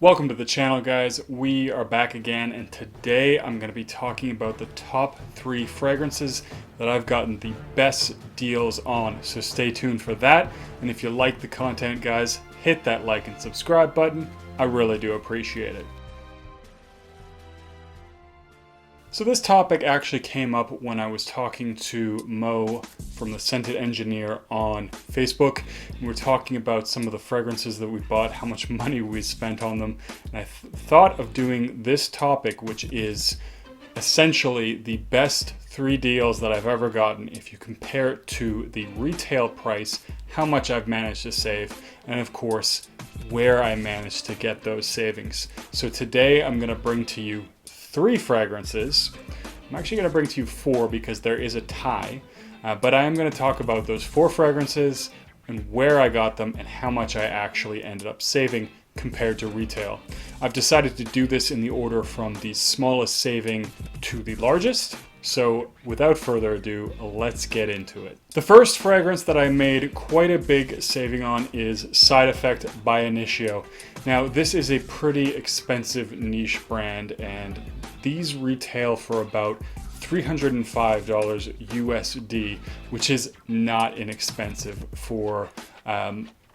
Welcome to the channel, guys. We are back again, and today I'm going to be talking about the top 3 fragrances that I've gotten the best deals on. So stay tuned for that, and if you like the content, guys, hit that like and subscribe button. I really do appreciate it. So this topic actually came up when I was talking to Mo from the Scented Engineer on Facebook. And we're talking about some of the fragrances that we bought, how much money we spent on them. And I thought of doing this topic, which is essentially the best 3 deals that I've ever gotten if you compare it to the retail price, how much I've managed to save, and of course, where I managed to get those savings. So today I'm going to bring to you 3 fragrances. I'm actually going to bring to you 4 because there is a tie, but I am going to talk about those 4 fragrances and where I got them and how much I actually ended up saving compared to retail. I've decided to do this in the order from the smallest saving to the largest. So without further ado, let's get into it. The first fragrance that I made quite a big saving on is Side Effect by Initio. Now this is a pretty expensive niche brand, and these retail for about $305 USD, which is not inexpensive for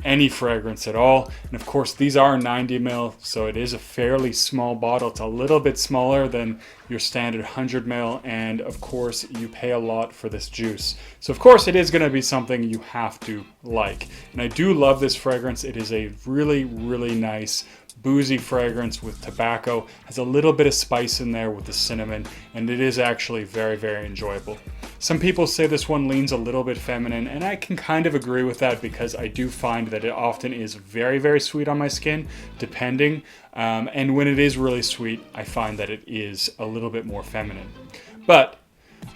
any fragrance at all. And of course these are 90 ml, so it is a fairly small bottle. It's a little bit smaller than your standard 100 ml, and of course you pay a lot for this juice. So of course it is going to be something you have to like. And I do love this fragrance. It is a really nice boozy fragrance with tobacco, has a little bit of spice in there with the cinnamon, and it is actually very enjoyable. Some people say this one leans a little bit feminine, and I can kind of agree with that because I do find that it often is very sweet on my skin, depending, and when it is really sweet, I find that it is a little bit more feminine. But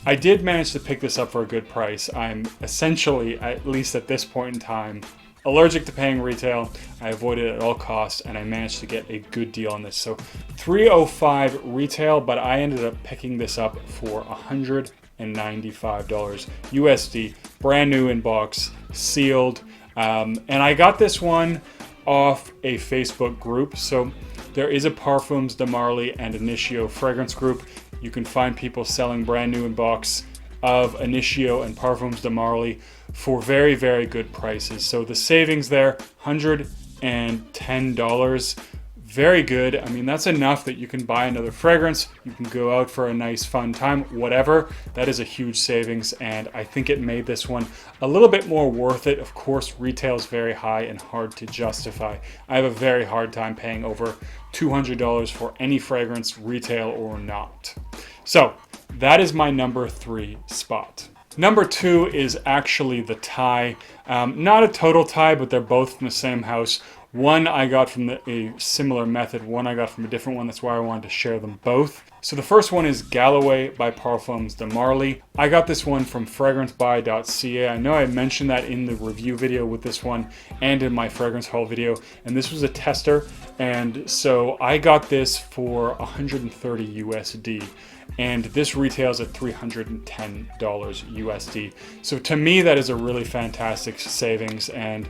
I did manage to pick this up for a good price. I'm essentially, at least at this point in time, allergic to paying retail. I avoid it at all costs, and I managed to get a good deal on this. So $305 retail, but I ended up picking this up for $195 USD, brand new in box, sealed, and I got this one off a Facebook group. So there is a Parfums de Marley and Initio fragrance group. You can find people selling brand new in box of Initio and Parfums de Marley for very good prices. So the savings there, $110, very good. I mean, that's enough that you can buy another fragrance, you can go out for a nice fun time, whatever. That is a huge savings, and I think it made this one a little bit more worth it. Of course, retail is very high and hard to justify. I have a very hard time paying over $200 for any fragrance, retail or not. So that is my number 3 spot. Number 2 is actually the tie. Not a total tie, but they're both from the same house. One I got from a similar method, one I got from a different one. That's why I wanted to share them both. So the first one is Galloway by Parfums de Marley. I got this one from fragrancebuy.ca. I know I mentioned that in the review video with this one and in my fragrance haul video, and this was a tester, and so I got this for $130 USD. And this retails at $310 USD. So to me, that is a really fantastic savings, and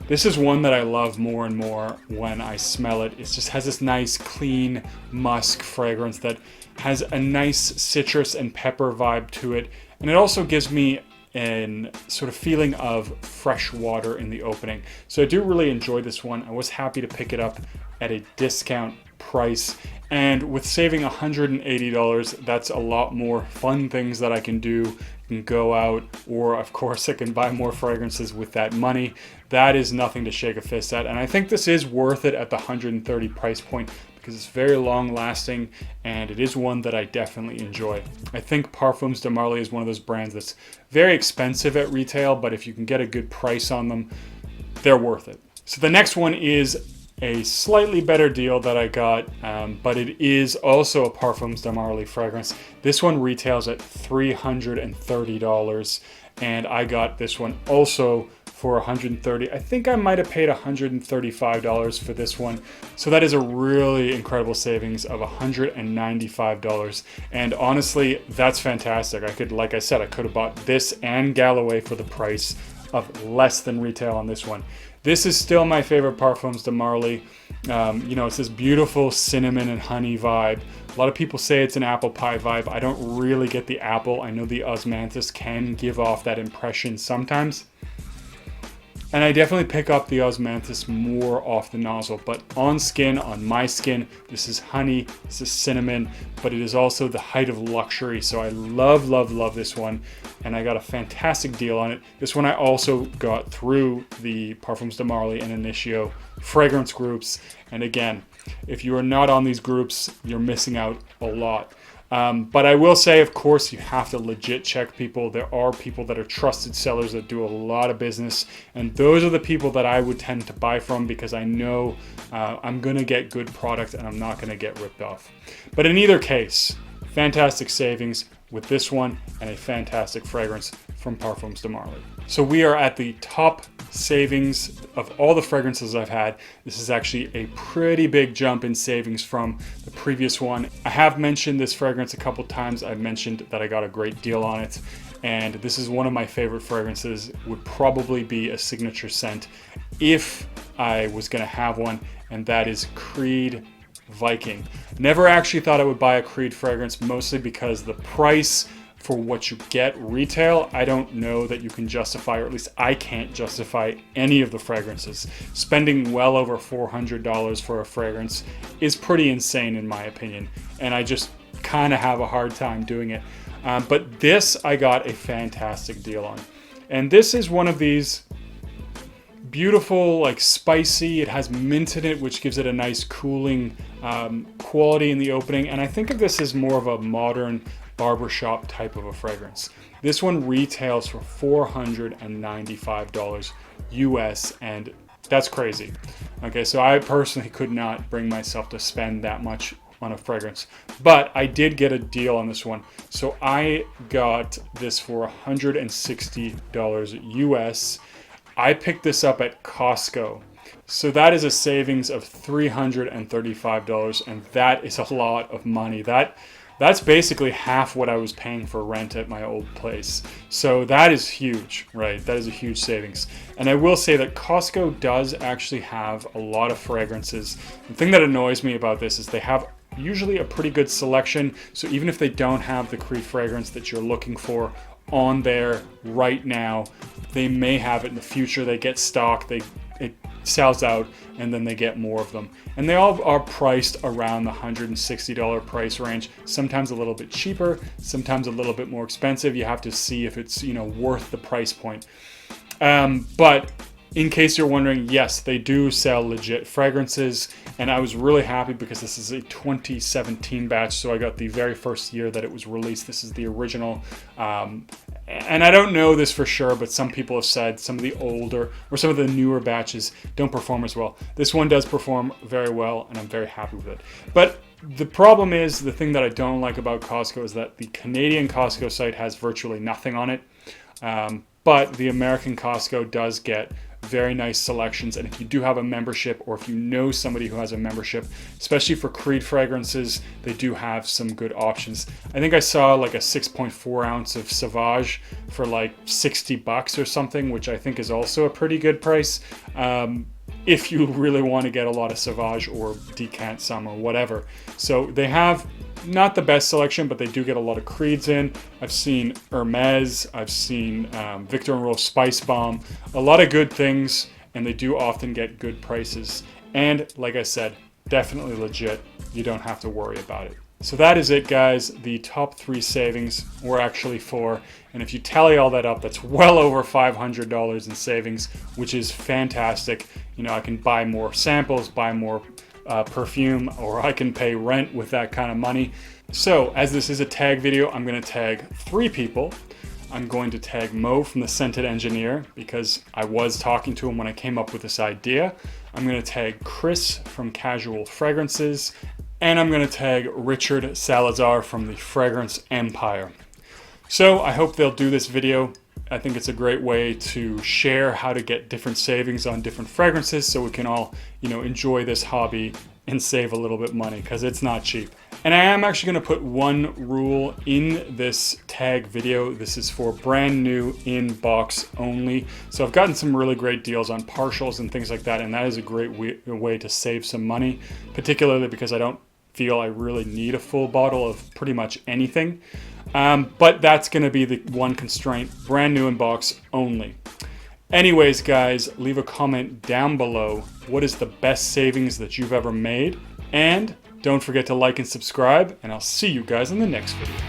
this is one that I love more and more when I smell it. It just has this nice, clean musk fragrance that has a nice citrus and pepper vibe to it, and it also gives me an sort of feeling of fresh water in the opening. So I do really enjoy this one. I was happy to pick it up at a discount price, and with saving $180, that's a lot more fun things that I can do. I can go out, or of course I can buy more fragrances with that money. That is nothing to shake a fist at, and I think this is worth it at the $130 price point because it's very long lasting, and it is one that I definitely enjoy. I think Parfums de Marley is one of those brands that's very expensive at retail, but if you can get a good price on them, they're worth it. So the next one is a slightly better deal that I got, but it is also a Parfums de Marley fragrance. This one retails at $330, and I got this one also for $130. I think I might have paid $135 for this one. So that is a really incredible savings of $195. And honestly, that's fantastic. Like I said, I could have bought this and Galloway for the price of less than retail on this one. This is still my favorite Parfums de Marley. You know, it's this beautiful cinnamon and honey vibe. A lot of people say it's an apple pie vibe. I don't really get the apple. I know the osmanthus can give off that impression sometimes. And I definitely pick up the osmanthus more off the nozzle, but on skin, on my skin, this is honey, this is cinnamon, but it is also the height of luxury. So I love, love, love this one. And I got a fantastic deal on it. This one I also got through the Parfums de Marley and Initio fragrance groups. And again, if you are not on these groups, you're missing out a lot. But I will say, of course, you have to legit check people. There are people that are trusted sellers that do a lot of business. And those are the people that I would tend to buy from because I know I'm going to get good product and I'm not going to get ripped off. But in either case, fantastic savings with this one and a fantastic fragrance from Parfums de Marley. So we are at the top savings of all the fragrances I've had. This is actually a pretty big jump in savings from the previous one. I have mentioned this fragrance a couple times. I've mentioned that I got a great deal on it, and this is one of my favorite fragrances. Would probably be a signature scent if I was going to have one, and that is Creed Viking. Never actually thought I would buy a Creed fragrance, mostly because the price for what you get retail, I don't know that you can justify, or at least I can't justify any of the fragrances. Spending well over $400 for a fragrance is pretty insane in my opinion, and I just kind of have a hard time doing it. But this I got a fantastic deal on. And this is one of these beautiful, like spicy, it has mint in it, which gives it a nice cooling quality in the opening. And I think of this as more of a modern barbershop type of a fragrance. This one retails for $495 US, and that's crazy. Okay, so I personally could not bring myself to spend that much on a fragrance, but I did get a deal on this one. So I got this for $160 US. I picked this up at Costco. So that is a savings of $335, and that is a lot of money. That's basically half what I was paying for rent at my old place. So that is huge, right? That is a huge savings. And I will say that Costco does actually have a lot of fragrances. The thing that annoys me about this is they have usually a pretty good selection. So even if they don't have the Creed fragrance that you're looking for on there right now, they may have it in the future. They get stock, it sells out, and then they get more of them. And they all are priced around the $160 price range, sometimes a little bit cheaper, sometimes a little bit more expensive. You have to see if it's, you know, worth the price point. But in case you're wondering, yes, they do sell legit fragrances, and I was really happy because this is a 2017 batch, so I got the very first year that it was released. This is the original. And I don't know this for sure, but some people have said some of the older or some of the newer batches don't perform as well. This one does perform very well, and I'm very happy with it. But the problem is, the thing that I don't like about Costco is that the Canadian Costco site has virtually nothing on it. But the American Costco does get very nice selections, and if you do have a membership, or if you know somebody who has a membership, especially for Creed fragrances, they do have some good options. I think I saw like a 6.4 ounce of Sauvage for like $60 or something, which I think is also a pretty good price. If you really want to get a lot of Sauvage or decant some or whatever. So they have not the best selection, but they do get a lot of Creeds in. I've seen Hermes, I've seen Victor & Rolf Spice Bomb, a lot of good things, and they do often get good prices. And like I said, definitely legit. You don't have to worry about it. So that is it, guys. The top 3 savings were actually 4. And if you tally all that up, that's well over $500 in savings, which is fantastic. You know, I can buy more samples, buy more perfume, or I can pay rent with that kind of money. So as this is a tag video, I'm going to tag 3 people. I'm going to tag Mo from the Scented Engineer because I was talking to him when I came up with this idea. I'm going to tag Chris from Casual Fragrances, and I'm going to tag Richard Salazar from the Fragrance Empire. So I hope they'll do this video. I think it's a great way to share how to get different savings on different fragrances, so we can all, you know, enjoy this hobby and save a little bit money because it's not cheap. And I am actually going to put one rule in this tag video. This is for brand new in box only. So I've gotten some really great deals on partials and things like that, and that is a great way to save some money, particularly because I don't feel I really need a full bottle of pretty much anything. But that's going to be the one constraint, brand new in box only. Anyways, guys, leave a comment down below. What is the best savings that you've ever made? And don't forget to like and subscribe, and I'll see you guys in the next video.